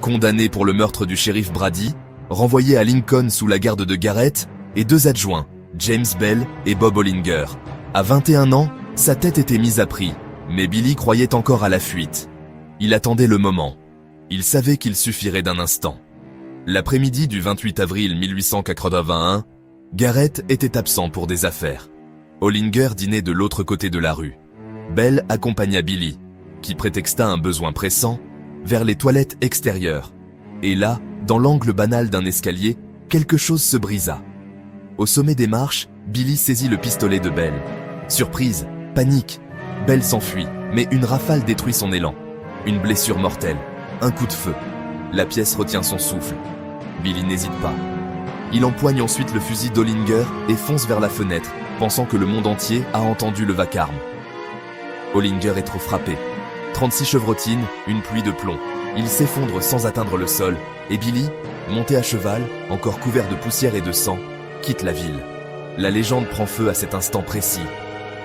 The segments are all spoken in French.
condamné pour le meurtre du shérif Brady, renvoyé à Lincoln sous la garde de Garrett, et 2 adjoints, James Bell et Bob Ollinger. À 21 ans, sa tête était mise à prix, mais Billy croyait encore à la fuite. Il attendait le moment. Il savait qu'il suffirait d'un instant. L'après-midi du 28 avril 1881, Garrett était absent pour des affaires. Ollinger dînait de l'autre côté de la rue. Bell accompagna Billy, qui prétexta un besoin pressant, vers les toilettes extérieures. Et là, dans l'angle banal d'un escalier, quelque chose se brisa. Au sommet des marches, Billy saisit le pistolet de Bell. Surprise, panique. Bell s'enfuit, mais une rafale détruit son élan. Une blessure mortelle, un coup de feu. La pièce retient son souffle. Billy n'hésite pas. Il empoigne ensuite le fusil d'Ollinger et fonce vers la fenêtre, pensant que le monde entier a entendu le vacarme. Ollinger est trop frappé. 36 chevrotines, une pluie de plomb. Il s'effondre sans atteindre le sol, et Billy, monté à cheval, encore couvert de poussière et de sang, quitte la ville. La légende prend feu à cet instant précis.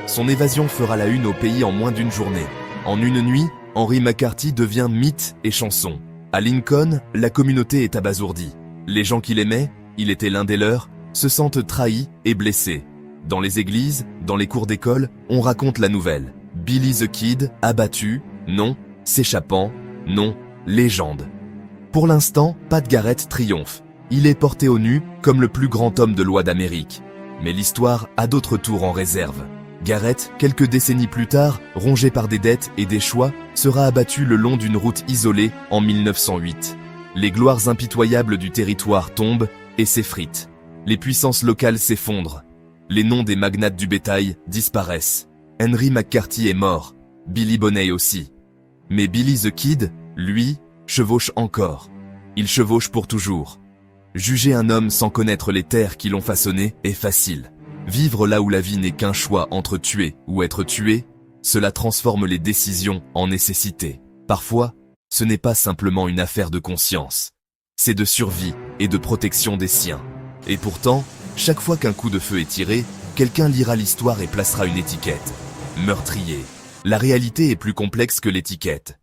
Son évasion fera la une au pays en moins d'une journée. En une nuit, Henry McCarthy devient mythe et chanson. À Lincoln, la communauté est abasourdie. Les gens qui l'aimaient, il était l'un des leurs, se sentent trahis et blessés. Dans les églises, dans les cours d'école, on raconte la nouvelle. Billy the Kid, abattu, non, s'échappant, non, légende. Pour l'instant, Pat Garrett triomphe. Il est porté au nu comme le plus grand homme de loi d'Amérique. Mais l'histoire a d'autres tours en réserve. Garrett, quelques décennies plus tard, rongé par des dettes et des choix, sera abattu le long d'une route isolée en 1908. Les gloires impitoyables du territoire tombent et s'effritent. Les puissances locales s'effondrent. Les noms des magnates du bétail disparaissent. Henry McCarthy est mort, Billy Bonney aussi. Mais Billy the Kid, lui, chevauche encore. Il chevauche pour toujours. Juger un homme sans connaître les terres qui l'ont façonné est facile. Vivre là où la vie n'est qu'un choix entre tuer ou être tué, cela transforme les décisions en nécessité. Parfois, ce n'est pas simplement une affaire de conscience. C'est de survie et de protection des siens. Et pourtant, chaque fois qu'un coup de feu est tiré, quelqu'un lira l'histoire et placera une étiquette. Meurtrier. La réalité est plus complexe que l'étiquette.